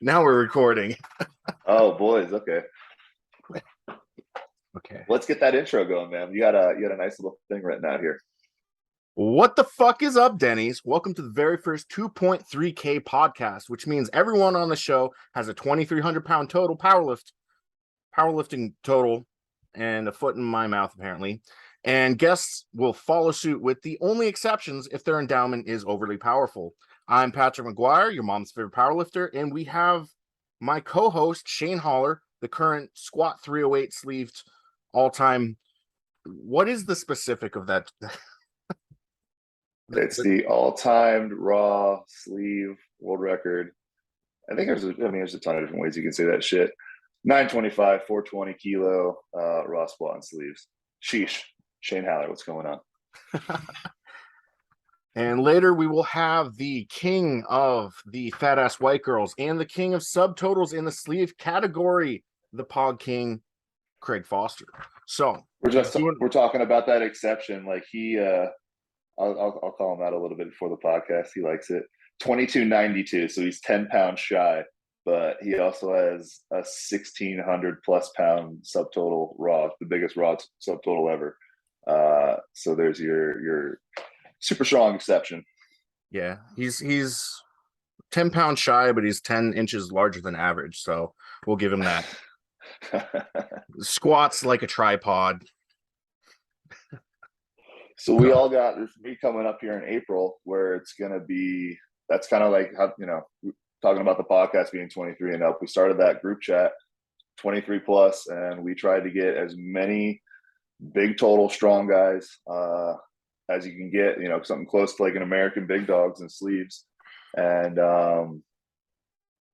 Now we're recording. Oh, boys. Okay. Okay. Let's get that intro going, man. You got a nice little thing written out here. What the fuck is up, Denny's? Welcome to the very first 2.3K podcast, which means everyone on the show has a 2,300-pound total powerlifting total, and a foot in my mouth, apparently. And guests will follow suit with the only exceptions if their endowment is overly powerful. I'm Patrick Maguire, your mom's favorite powerlifter, and we have my co-host, Shane Holler, the current squat 308 sleeved all-time. What is the specific of that? It's the all-time raw sleeve world record. There's a ton of different ways you can say that shit. 925, 420 kilo raw squat and sleeves. Sheesh. Shane Haller, what's going on? And later we will have the king of the fat ass white girls and the king of subtotals in the sleeve category, the Pawgking, Craig Foster. So we're talking about that exception. Like I'll call him out a little bit before the podcast. He likes it. 2292, so he's 10 pounds shy, but he also has a 1,600 plus pound subtotal raw, the biggest raw subtotal ever. So there's your super strong exception. Yeah, he's 10 pounds shy, but he's 10 inches larger than average, so we'll give him that. Squats like a tripod. So we all got this meet coming up here in April where it's going to be, that's kind of like, how, talking about the podcast being 23 and up. We started that group chat 23 plus, and we tried to get as many big total strong guys as you can get, something close to like an American big dogs and sleeves. And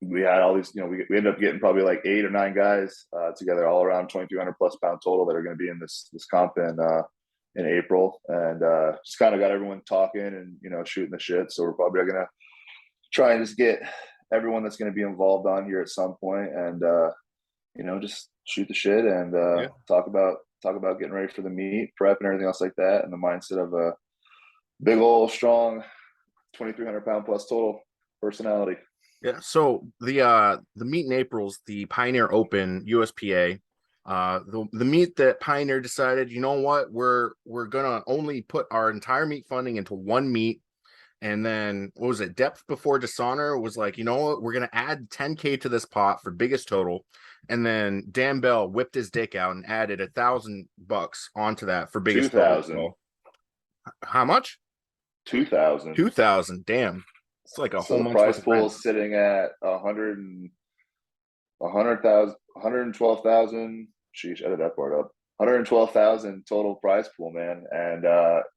we had all these, we ended up getting probably like 8 or 9 guys together, all around 2,300 plus pound total that are going to be in this comp in April, and just kind of got everyone talking and shooting the shit. So we're probably going to try and just get everyone that's going to be involved on here at some point, and just shoot the shit and talk about getting ready for the meet, prep, and everything else like that, and the mindset of a big old strong 2,300 pound plus total personality. Yeah. So the meet in April's the Pioneer Open USPA. The meet that Pioneer decided, you know what, we're gonna only put our entire meet funding into one meet. And then what was it, Depth Before Dishonor was like, you know what, we're gonna add 10K to this pot for biggest total. And then Dan Bell whipped his dick out and added $1,000 onto that for biggest 2,000. total. How much? 2,000. 2,000. Damn, it's like a so whole the prize pool is rent. sitting at 112,000. Sheesh, edit that part up. 112,000 total prize pool, man. And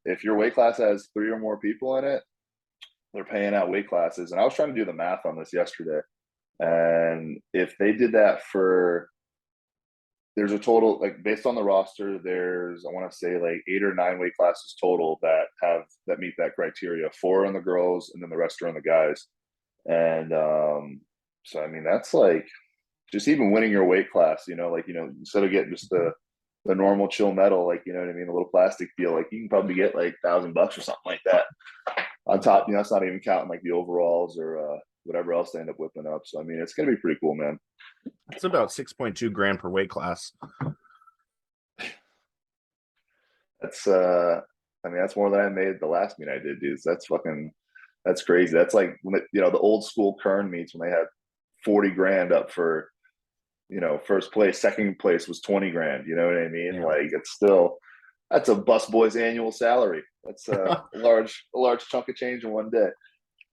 if your weight class has 3 or more people in it, they're paying out weight classes. And I was trying to do the math on this yesterday. And if they did that there's a total, like based on the roster, there's, I want to say like 8 or 9 weight classes total that meet that criteria. 4 on the girls, and then the rest are on the guys. And so I mean, that's like just even winning your weight class, instead of getting just the normal chill metal, like, you know what I mean, a little plastic deal, like you can probably get like $1,000 or something like that on top. That's not even counting like the overalls or whatever else they end up whipping up. So I mean, it's gonna be pretty cool, man. It's about 6.2 grand per weight class. That's that's more than I made the last meet I did, dude. That's crazy. That's like the old school Kern meets when they had 40 grand up for first place. Second place was 20 grand. You know what I mean? Yeah. Like that's a bus boy's annual salary. That's a large chunk of change in one day.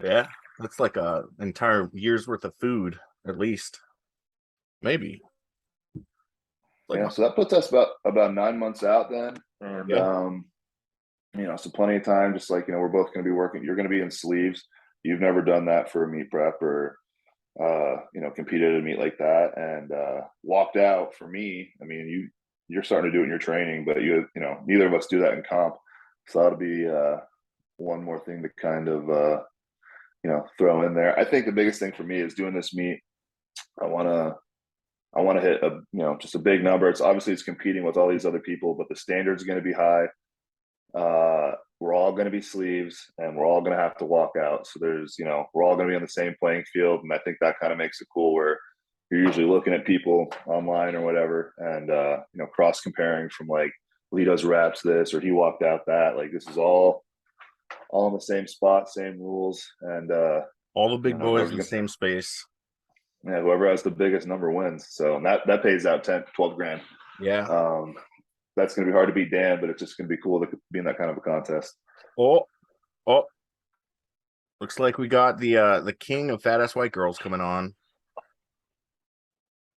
Yeah, that's like a entire year's worth of food, at least. Maybe. So that puts us about 9 months out then, and so plenty of time. Just like we're both going to be working. You're going to be in sleeves. You've never done that for a meet prep or competed at a meet like that, and walked out. For me, I mean, you're starting to do it in your training, but neither of us do that in comp. So that'll be one more thing to kind of throw in there. I think the biggest thing for me is doing this meet. I want to hit just a big number. It's competing with all these other people, but the standards are going to be high. we're all going to be sleeves and we're all going to have to walk out. So there's, we're all going to be on the same playing field. And I think that kind of makes it cool where you're usually looking at people online or whatever and, cross comparing from like, Lito's wraps this, or he walked out that. Like, this is all in the same spot, same rules. And, all the big boys in the same space. Yeah, whoever has the biggest number wins. So that pays out 10, 12 grand. Yeah. That's going to be hard to beat Dan, but it's just going to be cool to be in that kind of a contest. Oh, looks like we got the king of fat ass white girls coming on.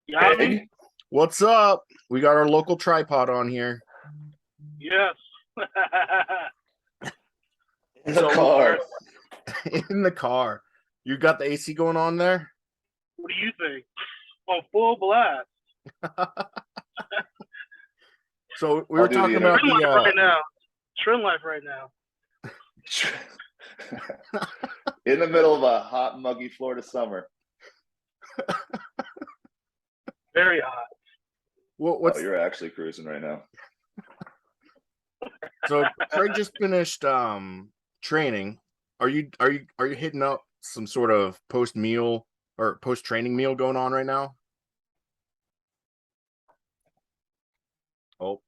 Yeah. Hey. What's up? We got our local tripod on here. Yes. In the car. In the car. You got the AC going on there? What do you think? Oh, full blast. So we were talking about Trend life right now. Trend life right now. In the middle of a hot, muggy Florida summer. Very hot. Oh, you're actually cruising right now. So Craig just finished training. Are you hitting up some sort of post meal or post training meal going on right now? Oh,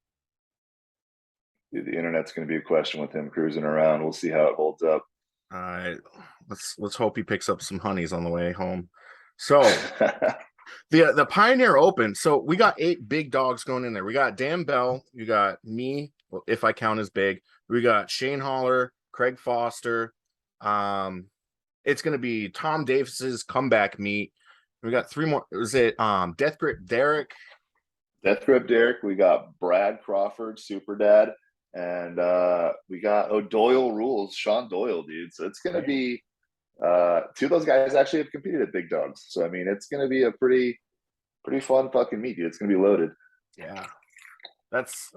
Dude, the internet's going to be a question with him cruising around. We'll see how it holds up. all right. Let's hope he picks up some honeys on the way home. So the Pioneer Open. So we got 8 big dogs going in there. We got Dan Bell. You got me, if I count as big. We got Shane Holler, Craig Foster. It's going to be Tom Davis's comeback meet. We got 3 more. Was it Death Grip Derek? Death Grip Derek. We got Brad Crawford, Super Dad, and we got Doyle Rules, Sean Doyle, dude. So it's going to be 2 of those guys actually have competed at big dogs. So I mean, it's going to be a pretty fun fucking meet, dude. It's going to be loaded. Yeah, that's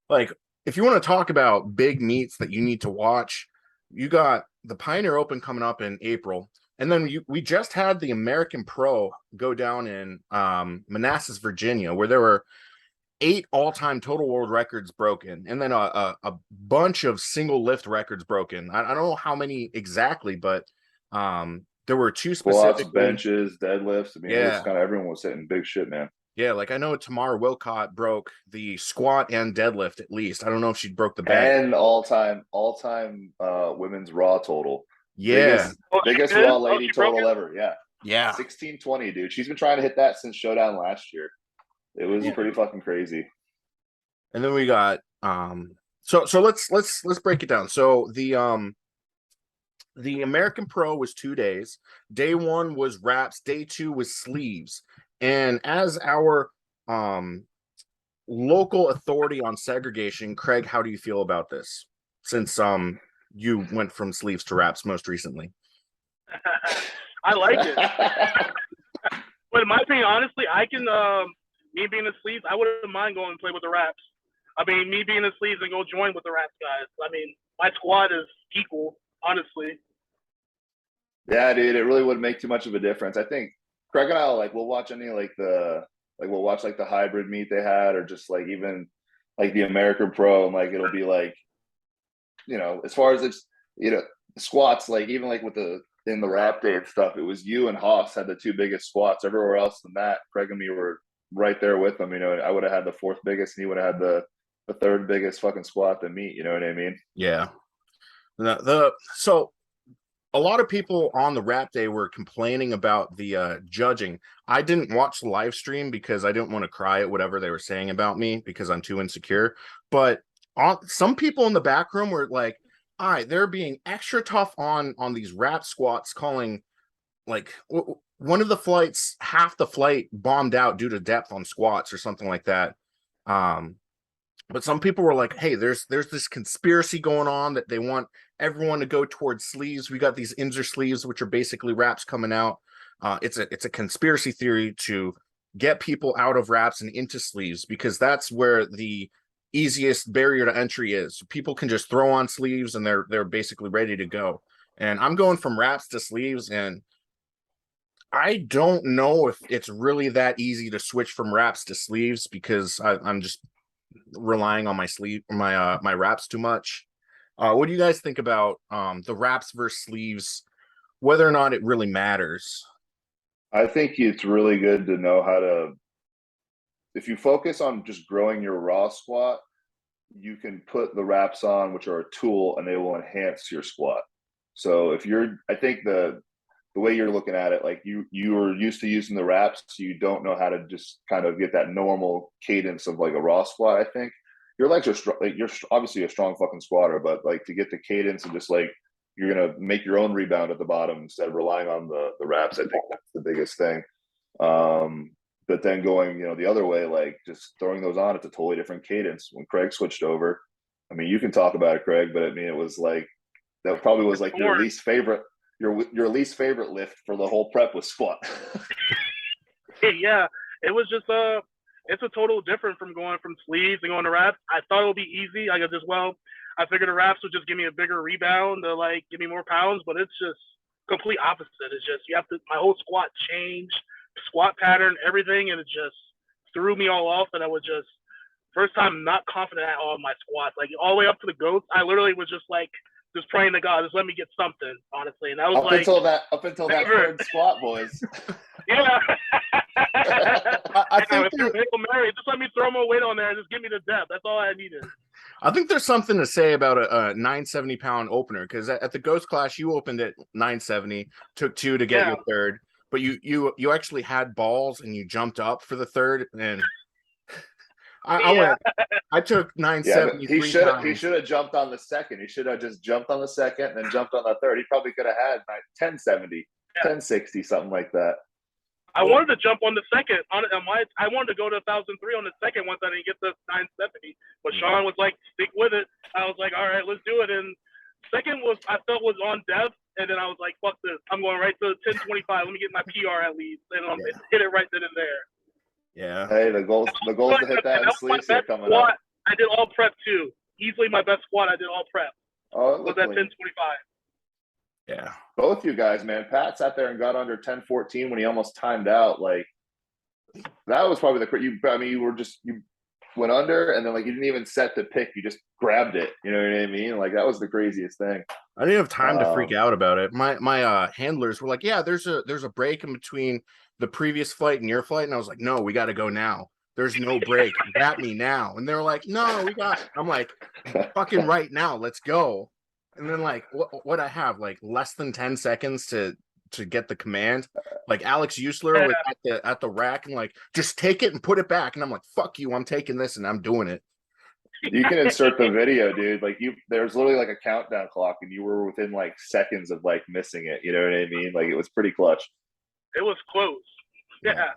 like if you want to talk about big meets that you need to watch, you got the Pioneer Open coming up in April. And then we just had the American Pro go down in Manassas, Virginia, where there were 8 all-time total world records broken, and then a bunch of single lift records broken. I don't know how many exactly, but there were 2 specific squats, benches, deadlifts. I mean, yeah, it was kind of everyone was hitting big shit, man. Yeah, like I know Tamara Wilcott broke the squat and deadlift at least. I don't know if she broke the bench. And all-time women's raw total. Yeah. Biggest raw lady total ever. Yeah. Yeah. 1620, dude. She's been trying to hit that since Showdown last year. It was pretty fucking crazy. And then we got so let's break it down. So the American Pro was 2 days. Day 1 was wraps, day 2 was sleeves. And as our local authority on segregation, Craig, how do you feel about this? Since you went from sleeves to wraps most recently. I like it. But in my opinion, honestly, I can me being in the sleeves, I wouldn't mind going and play with the wraps. I mean, me being in the sleeves and go join with the wraps guys. I mean, my squad is equal, honestly. Yeah, dude, it really wouldn't make too much of a difference. I think Craig and I we'll watch any we'll watch the hybrid meet they had, or just like even like the American Pro, and it'll be like, as far as it's squats, like even like with in the wrap day and stuff, it was you and Haas had the 2 biggest squats. Everywhere else than that, Craig and me were right there with them. I would have had the 4th biggest, and he would have had the 3rd biggest fucking squat to meet. You know what I mean? Yeah. So a lot of people on the wrap day were complaining about the judging. I didn't watch the live stream because I didn't want to cry at whatever they were saying about me because I'm too insecure. But some people in the back room were like, all right, they're being extra tough on these wrap squats, calling like one of the flights, half the flight bombed out due to depth on squats or something like that. But some people were like, hey, there's this conspiracy going on that they want everyone to go towards sleeves. We got these Inzer sleeves, which are basically wraps coming out. It's a conspiracy theory to get people out of wraps and into sleeves, because that's where the easiest barrier to entry is. People can just throw on sleeves and they're basically ready to go. And I'm going from wraps to sleeves, and I don't know if it's really that easy to switch from wraps to sleeves, because I'm just relying on my wraps too much. What do you guys think about the wraps versus sleeves? Whether or not it really matters. I think it's really good to know how to. If you focus on just growing your raw squat, you can put the wraps on, which are a tool, and they will enhance your squat. So if you're, I think the way you're looking at it, like you are used to using the wraps, so you don't know how to just kind of get that normal cadence of like a raw squat. I think your legs are strong. Like you're obviously a strong fucking squatter, but like to get the cadence and just like you're gonna make your own rebound at the bottom instead of relying on the wraps. I think that's the biggest thing. Um, but then going, the other way, like just throwing those on, it's a totally different cadence. When Craig switched over, I mean, you can talk about it, Craig, but I mean, it was like that probably was like your least favorite, your least favorite lift for the whole prep was squat. Yeah, it was just it's a total different from going from sleeves and going to wraps. I thought it would be easy. I figured the wraps would just give me a bigger rebound to like give me more pounds, but it's just complete opposite. It's just my whole squat changed, squat pattern, everything, and it just threw me all off. And I was just first time not confident at all in my squats. Like all the way up to the goats, I literally was just like just praying to God, just let me get something, honestly. And that was up until that third squat, boys. Yeah. I think Mary, just let me throw more weight on there and just give me the depth. That's all I needed. I think there's something to say about a 970-pound opener, because at the Ghost Clash you opened at 970, took 2 to get your third, but you actually had balls and you jumped up for the third, and I took 970. Yeah, he should have jumped on the second. He should have just jumped on the second and then jumped on the third. He probably could have had 1070, 1060, something like that. I wanted to jump on the second. I wanted to go to 1,003 on the second once I didn't get to 970. But Sean was like, stick with it. I was like, all right, let's do it. And second I felt was on depth. And then I was like, fuck this. I'm going right to 1025. Let me get my PR at least. And hit it right then and there. Yeah. Hey, the goal is to hit that in sleeves here coming up. I did all prep too. Easily my best squat. I did all prep. Oh, it was at 1025. Yeah. Both you guys, man. Pat sat there and got under 1014 when he almost timed out. Like that was probably you went under and then like you didn't even set the pick. You just grabbed it. You know what I mean? Like that was the craziest thing. I didn't have time to freak out about it. My handlers were like, yeah, there's a break in between the previous flight and your flight. And I was like, no, we got to go now. There's no break. Grab me now. And they were like, no, I'm like, fucking right now. Let's go. And then like what I have like less than 10 seconds to get the command. Like Alex Usler was at the rack and like, just take it and put it back. And I'm like, fuck you, I'm taking this and I'm doing it. You can insert the video, dude. Like there's literally like a countdown clock and you were within like seconds of like missing it. You know what I mean? Like it was pretty clutch. It was close. Yeah.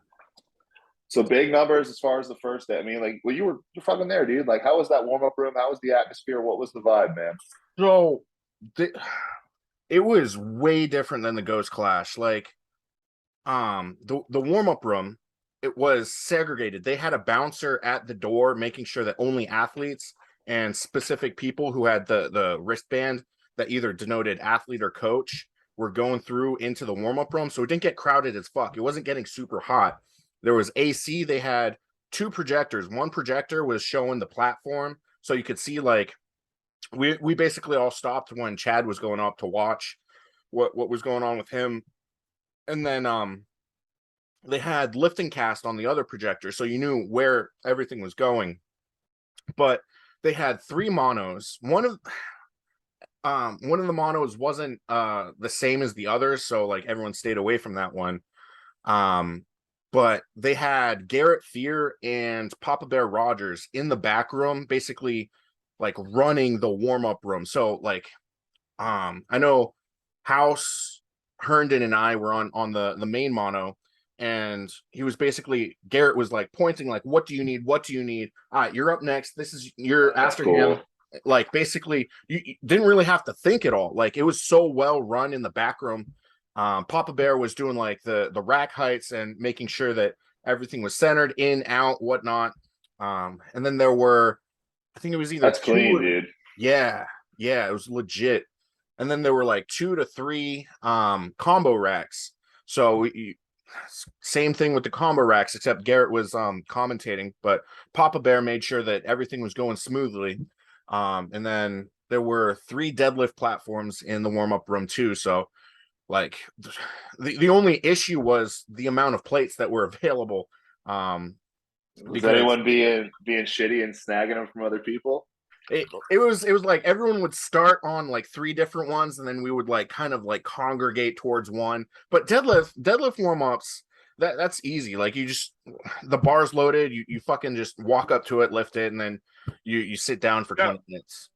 So big numbers as far as the first day. I mean, like, well, you're fucking there, dude. Like, how was that warm up room? How was the atmosphere? What was the vibe, man? So it was way different than the Ghost Clash. Like, the warm up room, it was segregated. They had a bouncer at the door, making sure that only athletes and specific people who had the wristband that either denoted athlete or coach were going through into the warm up room. So it didn't get crowded as fuck. It wasn't getting super hot. There was AC. They had 2 projectors. One projector was showing the platform, so you could see like we basically all stopped when Chad was going up to watch what was going on with him. And then they had lifting cast on the other projector, so you knew where everything was going. But they had 3 monos. One of the monos wasn't the same as the others, so like everyone stayed away from that one. But they had Garrett Fear and Papa Bear Rogers in the back room, basically like running the warm-up room. So like I know House, Herndon, and I were on the main mono, and he was basically, Garrett was like pointing like, what do you need? What do you need? All right, you're up next. This is you're after him. Like basically you didn't really have to think at all. Like it was so well run in the back room. Papa Bear was doing like the rack heights and making sure that everything was centered in, out, whatnot. And then there were, I think it was either that's clean, dude. Yeah, it was legit. And then there were like 2 to 3 combo racks. So same thing with the combo racks, except Garrett was commentating, but Papa Bear made sure that everything was going smoothly. And then there were 3 deadlift platforms in the warm-up room too. So like the only issue was the amount of plates that were available. Was anyone being shitty and snagging them from other people? It was like everyone would start on like 3 different ones, and then we would like kind of like congregate towards one. But deadlift warm-ups, that's easy. Like you just, the bar's loaded, you fucking just walk up to it, lift it, and then you sit down for 20 minutes.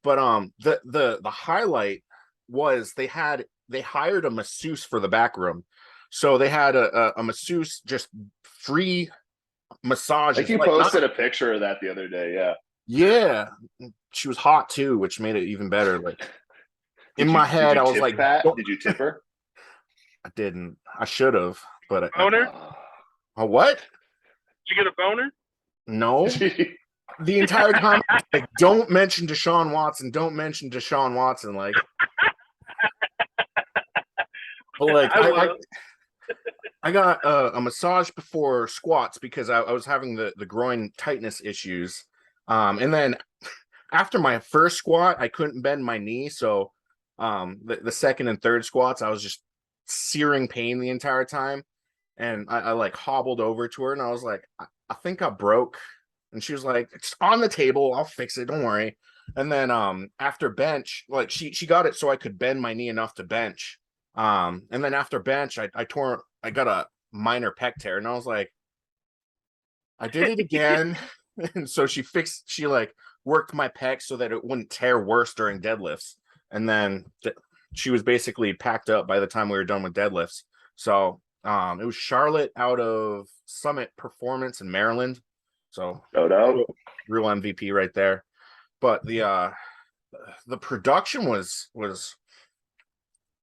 But the highlight was they hired a masseuse for the back room. So they had a masseuse, just free massages. Like you posted a picture of that the other day. Yeah, she was hot too, which made it even better. Like in my head, I was like, did you tip her? I didn't. I should have, but boner? A what? Did you get a boner? No. The entire time, like, don't mention Deshaun Watson. Don't mention Deshaun Watson. Like, but like, I got a massage before squats because I was having the groin tightness issues. And then after my first squat, I couldn't bend my knee. So the second and third squats, I was just searing pain the entire time. And I like hobbled over to her and I was like, I think I broke. And she was like, it's on the table. I'll fix it. Don't worry. And then after bench, like she got it so I could bend my knee enough to bench. And then after bench, I got a minor pec tear. And I was like, I did it again. And so she like worked my pec so that it wouldn't tear worse during deadlifts. And then she was basically packed up by the time we were done with deadlifts. So it was Charlotte out of Summit Performance in Maryland. So real MVP right there. But the production was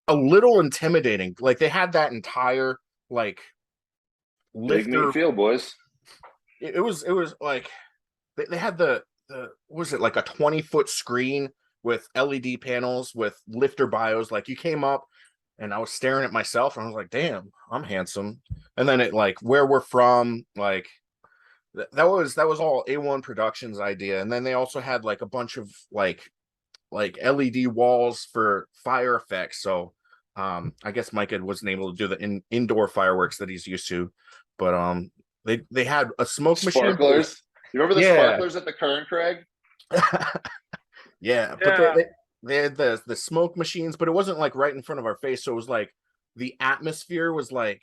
a little intimidating. Like they had that entire like lifter. Make me feel, boys. It was like they had the was it like a 20-foot screen with LED panels with lifter bios. Like you came up and I was staring at myself and I was like, damn, I'm handsome. And then it like where we're from, like that was all A1 Productions idea. And then they also had like a bunch of like LED walls for fire effects. So I guess Micah wasn't able to do the indoor fireworks that he's used to, but they had a smoke sparklers. Machine. You remember the sparklers at the Kern, Craig? Yeah, but they had the smoke machines, but it wasn't like right in front of our face. So it was like the atmosphere was like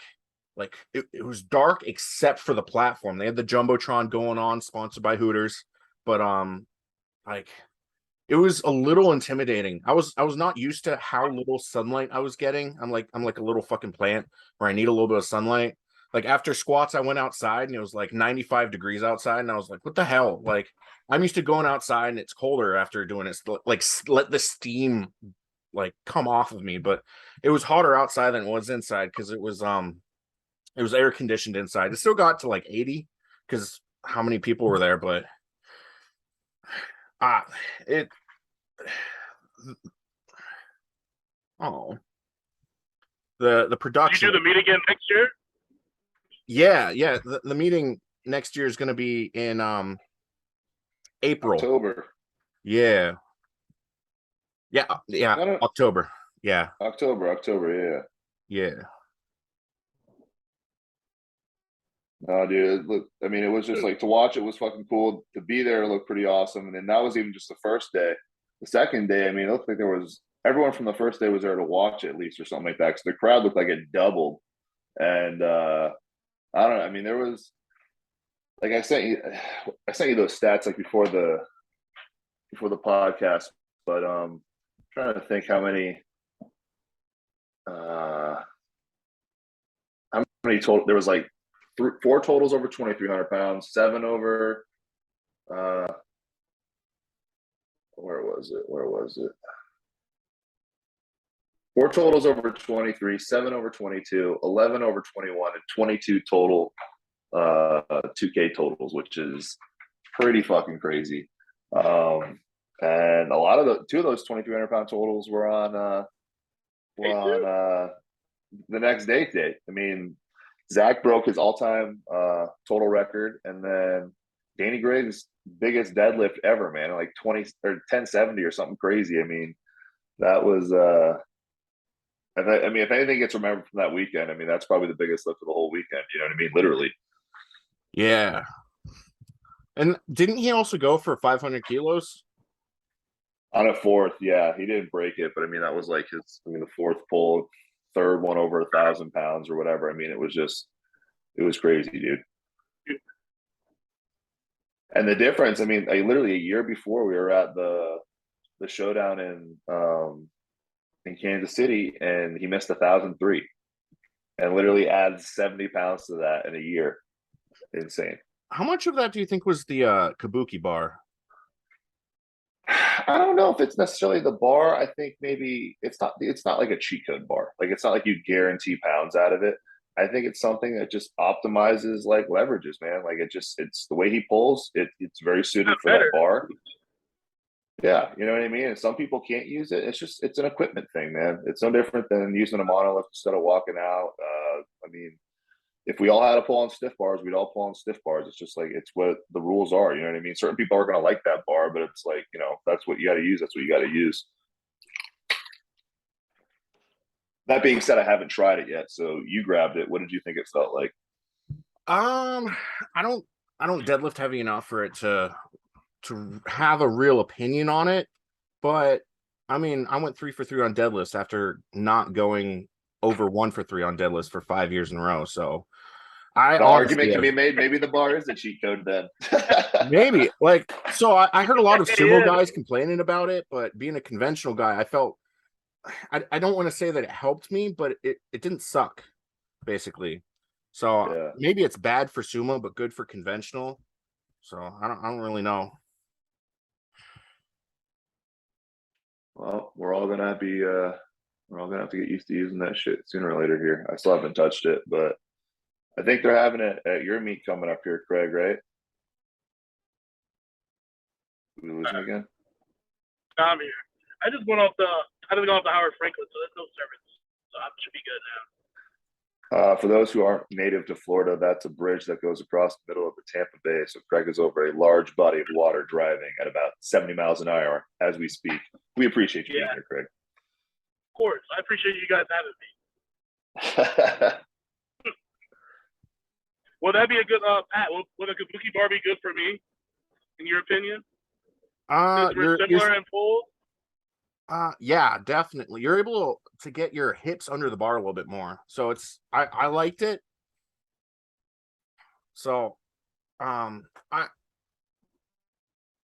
it was dark except for the platform. They had the Jumbotron going on, sponsored by Hooters, but like it was a little intimidating. I was not used to how little sunlight I was getting. I'm like a little fucking plant where I need a little bit of sunlight. Like after squats, I went outside and it was like 95 degrees outside, and I was like, what the hell? Like I'm used to going outside and it's colder after doing it. Like let the steam like come off of me, but it was hotter outside than it was inside because it was air conditioned inside. It still got to like 80 because how many people were there, but the production. Did you do the meet again next year? Yeah. The meeting next year is going to be in April. October. Yeah. October. Yeah. October. Yeah. No, dude. Look, I mean, it was just like to watch. It was fucking cool. To be there, it looked pretty awesome. And then that was even just the first day. The second day, I mean, it looked like there was everyone from the first day was there to watch at least or something like that. Because the crowd looked like it doubled. And I don't know. I mean, there was like I sent you those stats like before the podcast, but trying to think how many total there was like 4 totals over 2,300 pounds, 7 over where was it? 4 totals over 23, 7 over 22, 11 over 21, and 22 total 2K totals, which is pretty fucking crazy. And a lot of the 2 of those 2,300 pound totals were on the next day. I mean, Zach broke his all-time total record, and then Danny Gray's biggest deadlift ever, man, like 20 or 1070 or something crazy. I mean, that was I mean, if anything gets remembered from that weekend, I mean, that's probably the biggest lift of the whole weekend. You know what I mean? Literally. Yeah. And didn't he also go for 500 kilos? On a fourth, yeah, he didn't break it, but I mean, that was like his, I mean, the fourth pull, third one over 1,000 pounds or whatever. I mean, it was crazy, dude. And the difference, I mean, literally a year before we were at the showdown in Kansas City, and he missed 1,003, and literally adds 70 pounds to that in a year. Insane. How much of that do you think was the kabuki bar? I don't know if it's necessarily the bar. I think maybe it's not like a cheat code bar. Like, it's not like you guarantee pounds out of it. I think it's something that just optimizes like leverages, man. Like, it's the way he pulls. It's very suited for that bar. Yeah, you know what I mean? And some people can't use it. It's an equipment thing, man. It's no different than using a monolift instead of walking out. I mean, if we all had to pull on stiff bars, we'd all pull on stiff bars. It's just like, it's what the rules are. You know what I mean? Certain people are going to like that bar, but it's like, you know, that's what you got to use. That's what you got to use. That being said, I haven't tried it yet. So you grabbed it. What did you think it felt like? I don't deadlift heavy enough for it to have a real opinion on it, but I mean, I went 3 for 3 on deadlifts after not going over 1 for 3 on deadlifts for 5 years in a row. So the argument can be made. Maybe the bar is a cheat code then. Maybe. Like, so I heard a lot of sumo guys complaining about it, but being a conventional guy, I felt I don't want to say that it helped me, but it didn't suck, basically. So Yeah. maybe it's bad for sumo, but good for conventional. So I don't really know. Well, we're all gonna have to get used to using that shit sooner or later here. I still haven't touched it, but I think they're having it at your meet coming up here, Craig, right? Did we lose him again? I'm here. I just went off the Howard Franklin, so there's no service. So I should be good now. For those who aren't native to Florida, that's a bridge that goes across the middle of the Tampa Bay. So Craig is over a large body of water driving at about 70 miles an hour as we speak. We appreciate you being here, Craig. Of course. I appreciate you guys having me. Will that be a good, Pat, would a kabuki bar be good for me, in your opinion? We're similar in pulls? Yeah, definitely. You're able to get your hips under the bar a little bit more. So I liked it. So at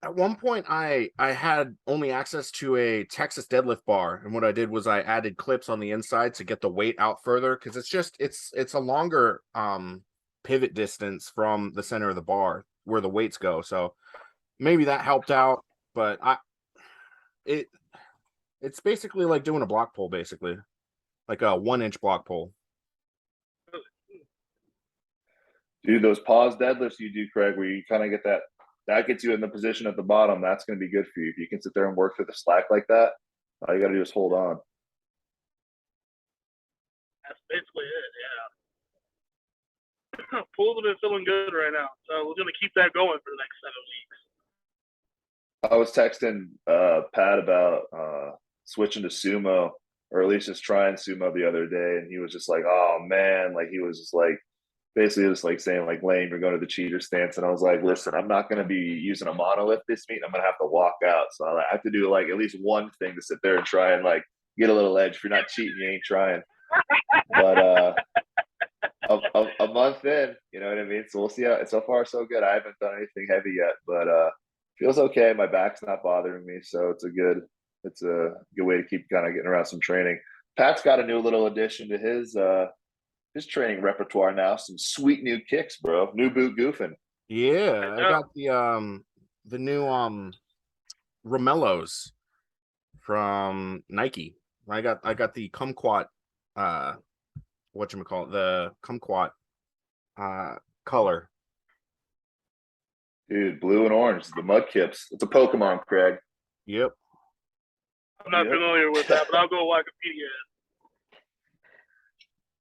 one point I had only access to a Texas deadlift bar, and what I did was I added clips on the inside to get the weight out further, because it's a longer pivot distance from the center of the bar where the weights go. So maybe that helped out, but it's basically like doing a block pull, basically like a 1-inch block pull. Dude, those pause deadlifts you do, Craig, where you kind of get that gets you in the position at the bottom. That's going to be good for you. If you can sit there and work through the slack like that, all you got to do is hold on. That's basically it, yeah. Pulls have been feeling good right now, so we're going to keep that going for the next 7 weeks. I was texting Pat about switching to sumo, or at least just trying sumo the other day, and he was just like, "Oh man," like he was just like, basically just like saying like, "Lane, you're going to the cheater stance," and I was like, "Listen, I'm not going to be using a monolith this meet. I'm going to have to walk out, so I have to do like at least one thing to sit there and try and like get a little edge. If you're not cheating, you ain't trying." But a month in, you know what I mean? So we'll see how. So far, so good. I haven't done anything heavy yet, but feels okay. My back's not bothering me, so it's a good way to keep kind of getting around some training. Pat's got a new little addition to his training repertoire now. Some sweet new kicks, bro. New boot goofing. Yeah, I got the new Romellos from Nike. I got the kumquat whatchamacallit, the kumquat color. Dude, blue and orange, the mud kips. It's a Pokemon, Craig. Yep. I'm not familiar with that, but I'll go Wikipedia.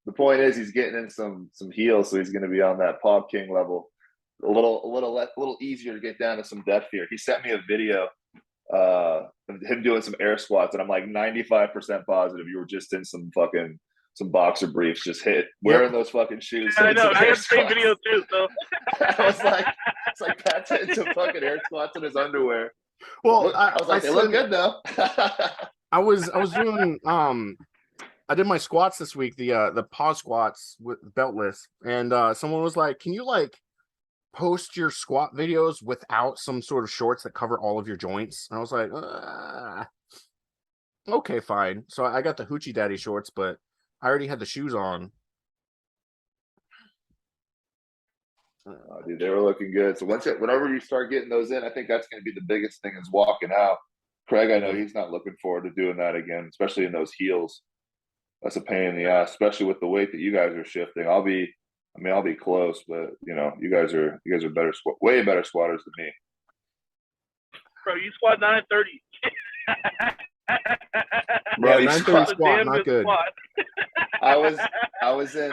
The point is, he's getting in some heels, so he's going to be on that Pawgking level little easier to get down to some depth here. He sent me a video of him doing some air squats, and I'm like 95% positive you were just in some boxer briefs, just wearing those fucking shoes. Yeah, I know. I got the same video too. So I was like, it's like Pat's hitting some fucking air squats in his underwear. Well, I was like, they look good though. I was doing I did my squats this week, the pause squats with beltless, and someone was like, "Can you like post your squat videos without some sort of shorts that cover all of your joints?" And I was like, "Okay, fine." So I got the Hoochie Daddy shorts, but I already had the shoes on. Oh, dude, they were looking good. So whenever you start getting those in, I think that's going to be the biggest thing is walking out. Craig, I know he's not looking forward to doing that again, especially in those heels. That's a pain in the ass, especially with the weight that you guys are shifting. I'll be close, but you guys are better, way better squatters than me. bro, you squat 930. Bro, yeah, 930 squat, not good. Squat. I was in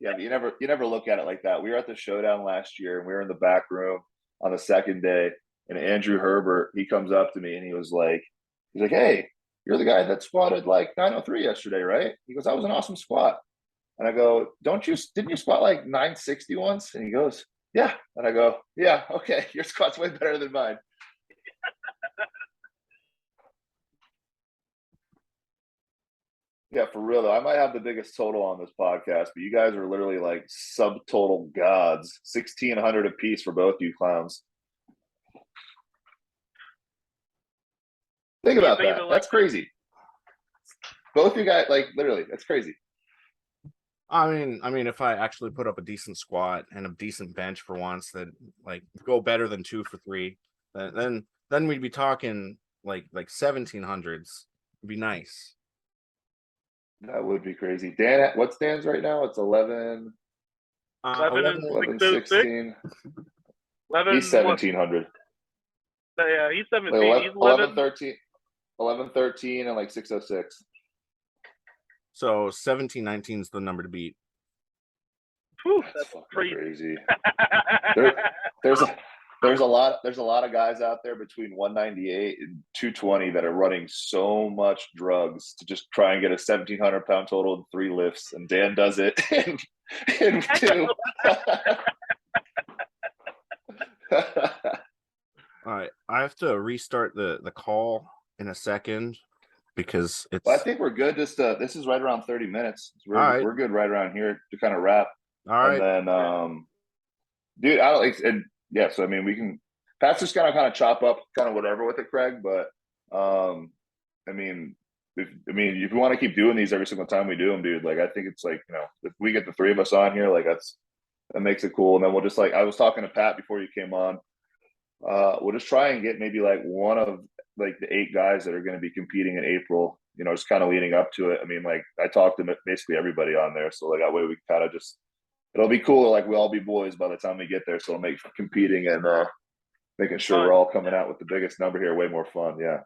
you never look at it like that. We were at the showdown last year and we were in the back room on the second day, and Andrew Herbert, he comes up to me and he's like, "Hey, you're the guy that squatted like 903 yesterday, right?" He goes, "That was an awesome squat." And I go, didn't you squat like 960 once? And he goes, "Yeah." And I go, "Yeah, okay, your squat's way better than mine." Yeah, for real though. I might have the biggest total on this podcast, but you guys are literally like subtotal gods. 1,600 apiece for both you clowns. Think about that. That's crazy. Both you guys, like literally, that's crazy. I mean, if I actually put up a decent squat and a decent bench for once, that like go better than 2 for 3, then we'd be talking like 1700s. It'd be nice. That would be crazy. Dan, what's Dan's right now? It's 11, 16. 11, he's 1700. Yeah, he's 17. Like he's 11, 13, and like 606. So 1719 is the number to beat. Whew, that's crazy. There's a lot of guys out there between 198 and 220 that are running so much drugs to just try and get a 1,700 pound total in 3 lifts, and Dan does it in 2. All right, I have to restart the call in a second because it's. Well, I think we're good. This is right around 30 minutes. We're good right around here to kind of wrap. All right. And then, dude, I don't. Yeah, so I mean, we can. Pat's just gonna kind of chop up kind of whatever with it, Craig. But I mean, if you want to keep doing these every single time we do them, dude, like I think it's like if we get the 3 of us on here, like that makes it cool. And then we'll just like I was talking to Pat before you came on. We'll just try and get maybe like one of like the 8 guys that are going to be competing in April. Just kind of leading up to it. I mean, like I talked to basically everybody on there, so like that way we kind of just. It'll be cool. Like we all be boys by the time we get there. So it'll make competing and making sure we're all coming out with the biggest number here way more fun. Yeah.